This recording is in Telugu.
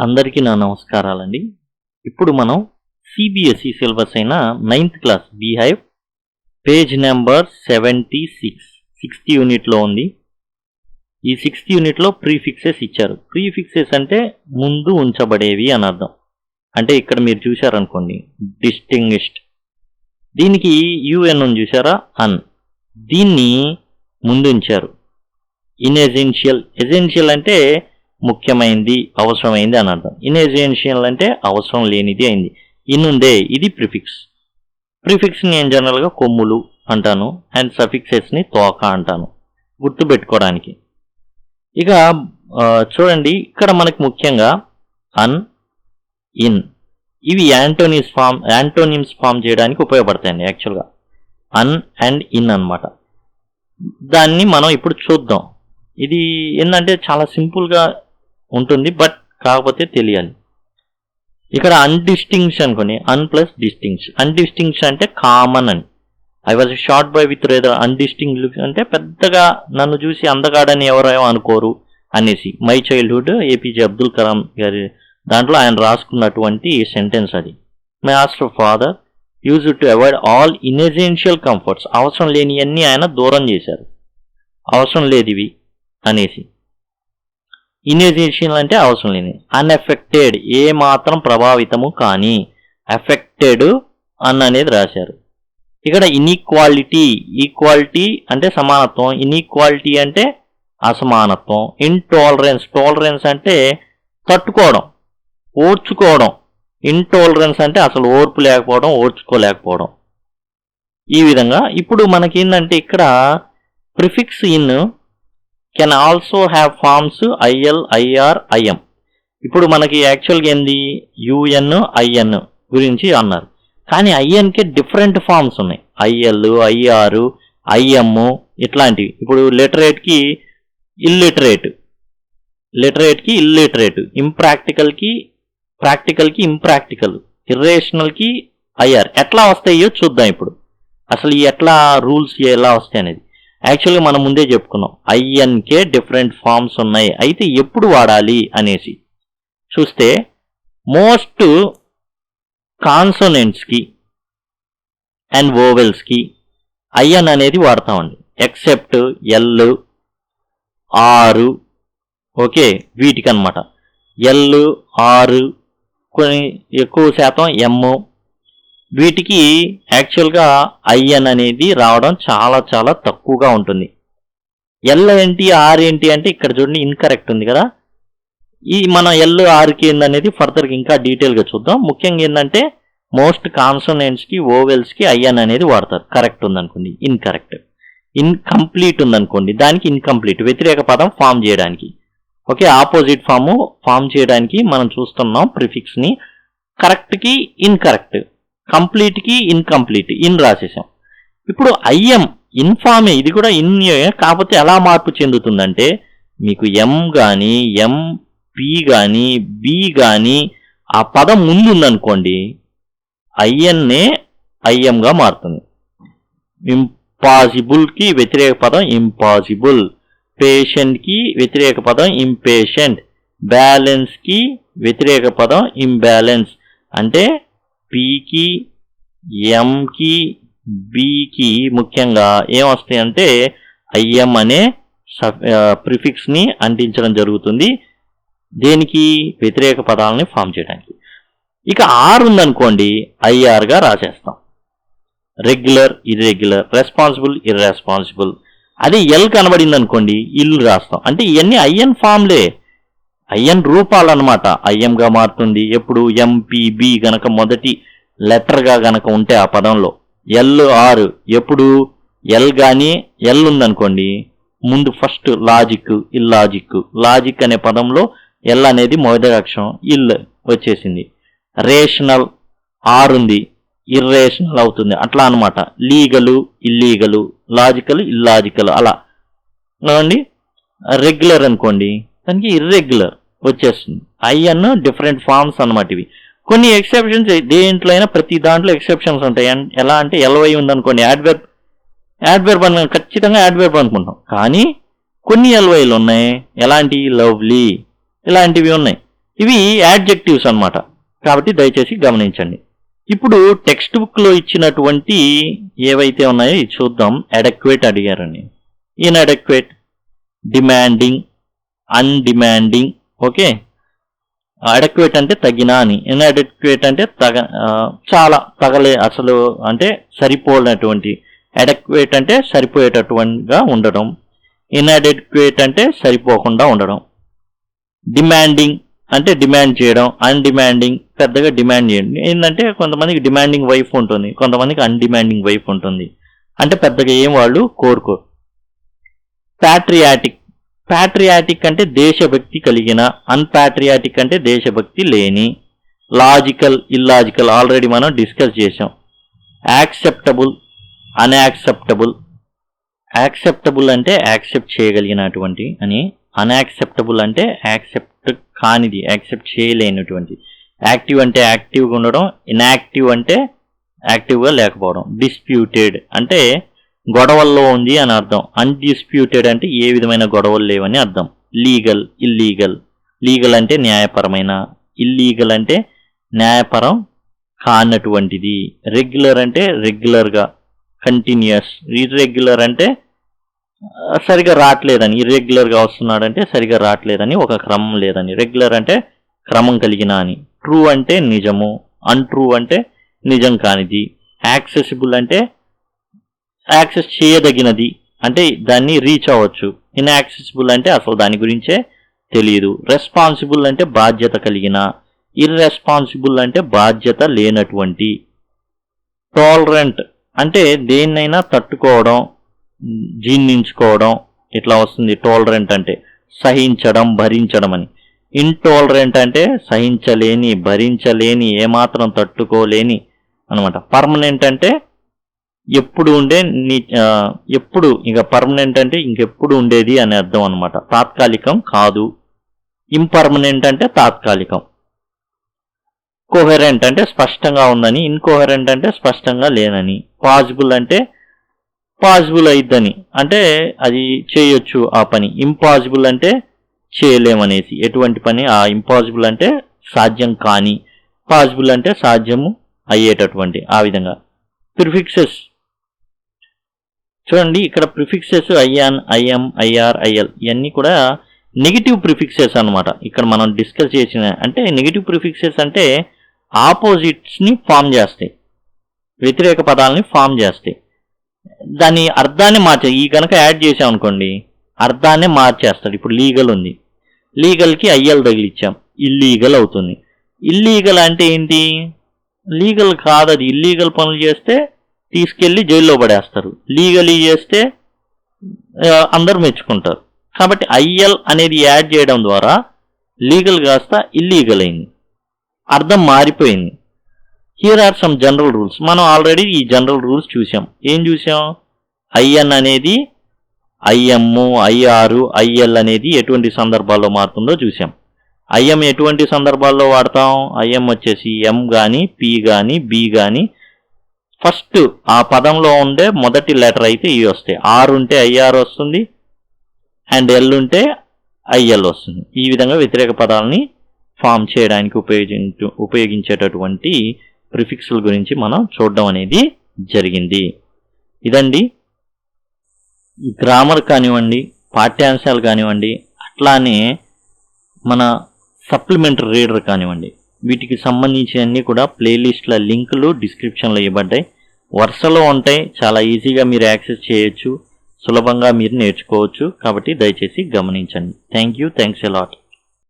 అందరికీ నా నమస్కారాలండి. ఇప్పుడు మనం CBSE సిలబస్ అయిన 9th class beehive page number 76 6th యూనిట్లో ఉంది. ఈ 6th యూనిట్లో ప్రీఫిక్సెస్ ఇచ్చారు. ప్రీఫిక్సెస్ అంటే ముందు ఉంచబడేవి అని అర్థం. అంటే ఇక్కడ మీరు చూశారనుకోండి, డిస్టింగ్విష్డ్, దీనికి UN ఉంది చూసారా, అన్, దీన్ని ముందు ఉంచారు. ఇన్ఎసెన్షియల్, ఎసెన్షియల్ అంటే ముఖ్యమైనది, అవసరమైంది అని అర్థం. ఇన్ఎసెన్షియల్ అంటే అవసరం లేనిది అయింది. ఇన్నుందే, ఇది ప్రిఫిక్స్. ప్రిఫిక్స్ని నేను జనరల్గా కొమ్ములు అంటాను, అండ్ సఫిక్సెస్ని తోక అంటాను, గుర్తుపెట్టుకోవడానికి. ఇక చూడండి, ఇక్కడ మనకి ముఖ్యంగా అన్, ఇన్, ఇవి యాంటోనిమ్స్ ఫామ్ చేయడానికి ఉపయోగపడతాయండి. యాక్చువల్గా అన్ అండ్ ఇన్ అన్నమాట. దాన్ని మనం ఇప్పుడు చూద్దాం. ఇది ఏంటంటే చాలా సింపుల్గా ఉంటుంది, బట్ కాకపోతే తెలియాలి. ఇక్కడ అన్డిస్టింగ్షన్ అనుకోండి, అన్ ప్లస్ డిస్టింగ్షన్. అన్డిస్టింగ్షన్ అంటే కామన్ అని. I was short boy with rather undistinguished అంటే పెద్దగా నన్ను చూసి అందగాడని ఎవరేమో అనుకోరు అనేసి. My childhood APJ Abdul Kalam గారి దాంట్లో ఆయన రాసుకున్నటువంటి సెంటెన్స్ అది. My austere father use to avoid all inessential comforts. అవసరం లేనివన్నీ ఆయన దూరం చేశారు, అవసరం లేదు ఇవి అనేసి. ఇన్ఎసెన్షియల్ అంటే అవసరం లేని. అన్ఎఫెక్టెడ్, ఏ మాత్రం ప్రభావితము కానీ, ఎఫెక్టెడ్ అన్ అనేది రాశారు. ఇక్కడ ఇన్ఈక్వాలిటీ, ఈక్వాలిటీ అంటే సమానత్వం, ఇన్ఈక్వాలిటీ అంటే అసమానత్వం. ఇంటాలరెన్స్, టాలరెన్స్ అంటే తట్టుకోవడం, ఓర్చుకోవడం. ఇంటాలరెన్స్ అంటే అసలు ఓర్పు లేకపోవడం, ఓర్చుకోలేకపోవడం. ఈ విధంగా ఇప్పుడు మనకేంటంటే ఇక్కడ prefix in can also have forms IL, IR, IM. ఇప్పుడు మనకి యాక్చువల్గా ఏంది UN, IN గురించి అన్నారు. కానీ INకి డిఫరెంట్ ఫార్మ్స్ ఉన్నాయి. IL, IR, IM ఇట్లాంటివి. ఇప్పుడు లిటరేట్కి ఇల్లిటరేట్, లిటరేట్కి ఇల్లిటరేట్, ఇంప్రాక్టికల్కి ప్రాక్టికల్కి ఇంప్రాక్టికల్, ఇర్రేషనల్కి IR. ఎట్లా వస్తాయో చూద్దాం ఇప్పుడు. అసలు ఈ ఎట్లా రూల్స్ ఎలా వస్తాయి అనేది. యాక్చువల్గా మనం ముందే చెప్పుకున్నాం, INకే డిఫరెంట్ ఫార్మ్స్ ఉన్నాయి. అయితే ఎప్పుడు వాడాలి అనేసి చూస్తే, మోస్ట్ కాన్సోనెంట్స్కి అండ్ వోవెల్స్కి IN అనేది వాడతామండి. ఎక్సెప్ట్ L, R, ఓకే, వీటికి అనమాట. L, R, కొన్ని ఎక్కువ శాతం M, వీటికి యాక్చువల్గా IN అనేది రావడం చాలా చాలా తక్కువగా ఉంటుంది. L ఏంటి, R ఏంటి అంటే ఇక్కడ చూడండి ఇన్కరెక్ట్ ఉంది కదా. ఈ మనం L, Rకి ఏందనేది ఫర్దర్గా ఇంకా డీటెయిల్గా చూద్దాం. ముఖ్యంగా ఏంటంటే మోస్ట్ కాన్సోనెంట్స్కి, ఓవెల్స్కి IN అనేది వాడతారు. కరెక్ట్ ఉందనుకోండి, ఇన్కరెక్ట్. ఇన్కంప్లీట్ ఉందనుకోండి, దానికి ఇన్కంప్లీట్, వ్యతిరేక పదం ఫామ్ చేయడానికి. ఓకే, ఆపోజిట్ ఫామ్ చేయడానికి మనం చూస్తున్నాం ప్రిఫిక్స్ని. కరెక్ట్కి ఇన్కరెక్ట్, కంప్లీట్కి ఇన్కంప్లీట్, ఇన్ రాసేసాం. ఇప్పుడు IM ఇన్ఫామే, ఇది కూడా ఇన్, కాకపోతే ఎలా మార్పు చెందుతుందంటే, మీకు M కానీ, MP కానీ, B కానీ ఆ పదం ముందు ఉందనుకోండి, INనే IMగా మారుతుంది. ఇంపాసిబుల్కి వ్యతిరేక పదం ఇంపాసిబుల్, పేషెంట్కి వ్యతిరేక పదం ఇంపేషెంట్, బ్యాలెన్స్కి వ్యతిరేక పదం ఇంబ్యాలెన్స్. అంటే Pకి, Mకి, Bకి ముఖ్యంగా ఏమొస్తాయి అంటే IM అనే ప్రిఫిక్స్ని అంటించడం జరుగుతుంది. దేనికి, వ్యతిరేక పదాలని ఫామ్ చేయడానికి. ఇక R ఉందనుకోండి, IRగా రాసేస్తాం. Regular, irregular, responsible, irresponsible. అదే L కనబడింది అనుకోండి, ఇల్లు రాస్తాం. అంటే ఇవన్నీ IN ఫామ్లే, IN రూపాలు అనమాట. IMగా మారుతుంది ఎప్పుడు, MPB గనక మొదటి లెటర్గా గనక ఉంటే ఆ పదంలో. L, R ఎప్పుడు, L కానీ, L ఉందనుకోండి ముందు ఫస్ట్ లాజిక్, ఇల్లాజిక్. లాజిక్ అనే పదంలో L అనేది మొదటి అక్షరం, ఇల్ వచ్చేసింది. రేషనల్, R ఉంది, ఇర్రేషనల్ అవుతుంది, అట్లా అనమాట. లీగలు, ఇల్లీగలు, లాజికల్, ఇల్లాజికల్, అలా అండి. రెగ్యులర్ అనుకోండి, దానికి ఇర్రెగ్యులర్ వచ్చేస్తుంది. IN డిఫరెంట్ ఫార్మ్స్ అనమాట ఇవి. కొన్ని ఎక్సెప్షన్స్, దేంట్లో అయినా ప్రతి దాంట్లో ఎక్సెప్షన్స్ ఉంటాయి. ఎలా అంటే LY ఉందనుకోండి, యాడ్వర్బ్ అని ఖచ్చితంగా యాడ్వర్బ్ అనుకుంటాం. కానీ కొన్ని LYలు ఉన్నాయి, ఎలాంటి, లవ్లీ, ఇలాంటివి ఉన్నాయి. ఇవి యాడ్జెక్టివ్స్ అన్నమాట. కాబట్టి దయచేసి గమనించండి. ఇప్పుడు టెక్స్ట్ బుక్లో ఇచ్చినటువంటి ఏవైతే ఉన్నాయో ఇది చూద్దాం. Adequate అడిగారని. Inadequate, demanding, అన్డిమాండింగ్. Okay, adequate అంటే తగిన అని, ఇన్అడెక్వేట్ అంటే చాలా తగలే, అసలు అంటే సరిపోనటువంటి. అడెక్వేట్ అంటే సరిపోయేటటువంటిగా ఉండడం, ఇన్అడెక్వేట్ అంటే సరిపోకుండా ఉండడం. డిమాండింగ్ అంటే డిమాండ్ చేయడం, అన్డిమాండింగ్ పెద్దగా డిమాండ్ చేయండి. ఏంటంటే కొంతమందికి డిమాండింగ్ వైఫ్ ఉంటుంది, కొంతమందికి అన్డిమాండింగ్ వైఫ్ ఉంటుంది, అంటే పెద్దగా ఏం వాళ్ళు కోరుకోరు. ప్యాట్రియాటిక్, ప్యాట్రియాటిక్ అంటే దేశభక్తి కలిగిన, అన్పాట్రియాటిక్ అంటే దేశభక్తి లేని. లాజికల్, ఇల్లాజికల్ ఆల్రెడీ మనం డిస్కస్ చేసాం. Acceptable, unacceptable. యాక్సెప్టబుల్ అంటే యాక్సెప్ట్ చేయగలిగినటువంటి అని, అన్యాక్సెప్టబుల్ అంటే యాక్సెప్ట్ కానిది, యాక్సెప్ట్ చేయలేనటువంటి. యాక్టివ్ అంటే యాక్టివ్గా ఉండడం, ఇన్యాక్టివ్ అంటే యాక్టివ్గా లేకపోవడం. డిస్ప్యూటెడ్ అంటే గొడవల్లో ఉంది అని అర్థం. అన్డిస్ప్యూటెడ్ అంటే ఏ విధమైన గొడవలు లేవని అర్థం. Legal, illegal. లీగల్ అంటే న్యాయపరమైన, ఇల్లీగల్ అంటే న్యాయపరం కానటువంటిది. రెగ్యులర్ అంటే రెగ్యులర్గా, కంటిన్యూస్. ఇర్రెగ్యులర్ అంటే సరిగా రావట్లేదని, ఇర్రెగ్యులర్గా వస్తున్నాడంటే సరిగా రావట్లేదని, ఒక క్రమం లేదని. రెగ్యులర్ అంటే క్రమం కలిగిన అని. ట్రూ అంటే నిజము, అన్ట్రూ అంటే నిజం కానిది. యాక్సెసిబుల్ అంటే యాక్సెస్ చేయదగినది, అంటే దాన్ని రీచ్ అవ్వచ్చు. ఇన్యాక్సెసిబుల్ అంటే అసలు దాని గురించే తెలియదు. రెస్పాన్సిబుల్ అంటే బాధ్యత కలిగిన, ఇర్రెస్పాన్సిబుల్ అంటే బాధ్యత లేనటువంటి. టాలరెంట్ అంటే దేన్నైనా తట్టుకోవడం, జీర్ణించుకోవడం, ఇట్లా వస్తుంది. టాలరెంట్ అంటే సహించడం, భరించడం అని. ఇంటాలరెంట్ అంటే సహించలేని, భరించలేని, ఏమాత్రం తట్టుకోలేని అనమాట. పర్మనెంట్ అంటే ఎప్పుడు ఉండే, ఎప్పుడు ఇక పర్మనెంట్ అంటే ఇంకెప్పుడు ఉండేది అని అర్థం అనమాట. తాత్కాలికం కాదు. ఇంపర్మనెంట్ అంటే తాత్కాలికం. కోహెరెంట్ అంటే స్పష్టంగా ఉందని, ఇన్కోహెరెంట్ అంటే స్పష్టంగా లేనని. పాజిబుల్ అంటే పాజిబుల్ అయిద్దని, అంటే అది చేయొచ్చు ఆ పని. ఇంపాసిబుల్ అంటే చేయలేమనేసి, ఎటువంటి పని. ఆ ఇంపాసిబుల్ అంటే సాధ్యం కాని, పాసిబుల్ అంటే సాధ్యము అయ్యేటటువంటి, ఆ విధంగా. ప్రిఫిక్సెస్ చూడండి, ఇక్కడ prefixes IN, IM, IR, IL ఇవన్నీ కూడా నెగిటివ్ ప్రిఫిక్సెస్ అనమాట. ఇక్కడ మనం డిస్కస్ చేసిన, అంటే నెగిటివ్ ప్రిఫిక్సెస్ అంటే ఆపోజిట్స్ని ఫామ్ చేస్తాయి, వ్యతిరేక పదాలని ఫామ్ చేస్తాయి. దాని అర్థాన్ని మార్చే, ఈ కనుక యాడ్ చేసామనుకోండి అర్థాన్ని మార్చేస్తాడు. ఇప్పుడు లీగల్ ఉంది, లీగల్కి ఐఎల్ తగిలిచ్చాం, ఇల్లీగల్ అవుతుంది. ఇల్లీగల్ అంటే ఏంటి? లీగల్ కాదు అది. ఇల్లీగల్ పనులు చేస్తే తీసుకెళ్ళి జైల్లో పడేస్తారు, లీగలీ చేస్తే అందరూ మెచ్చుకుంటారు. కాబట్టి ఐఎల్ అనేది యాడ్ చేయడం ద్వారా లీగల్ కాస్త ఇల్లీగల్ అయింది, అర్థం మారిపోయింది. Here are some general rules. మనం ఆల్రెడీ ఈ జనరల్ రూల్స్ చూసాం. ఏం చూసాం? ఐఎన్ అనేది ఐఎం, ఐఆర్, ఐఎల్ అనేది ఎటువంటి సందర్భాల్లో మారుతుందో చూసాం. ఐఎం ఎటువంటి సందర్భాల్లో వాడతాం? ఐఎం వచ్చేసి ఎం కానీ, పి కానీ, బి కానీ, ఫస్ట్ ఆ పదంలో ఉండే మొదటి లెటర్ అయితే ఇవి వస్తాయి. ఆర్ ఉంటే ఐఆర్ వస్తుంది, అండ్ ఎల్ ఉంటే ఐఎల్ వస్తుంది. ఈ విధంగా వ్యతిరేక పదాలని ఫామ్ చేయడానికి ఉపయోగించేటటువంటి ప్రిఫిక్స్ల గురించి మనం చూడడం అనేది జరిగింది. ఇదండి గ్రామర్ కానివ్వండి, పాఠ్యాంశాలు కానివ్వండి, అట్లానే మన సప్లిమెంటరీ రీడర్ కానివ్వండి, వీటికి సంబంధించినవన్నీ కూడా ప్లేలిస్ట్ల లింకులు డిస్క్రిప్షన్లో ఇవ్వబడ్డాయి. వరుసలో ఉంటాయి, చాలా ఈజీగా మీరు యాక్సెస్ చేయొచ్చు, సులభంగా మీరు నేర్చుకోవచ్చు. కాబట్టి దయచేసి గమనించండి. Thank you, thanks a lot.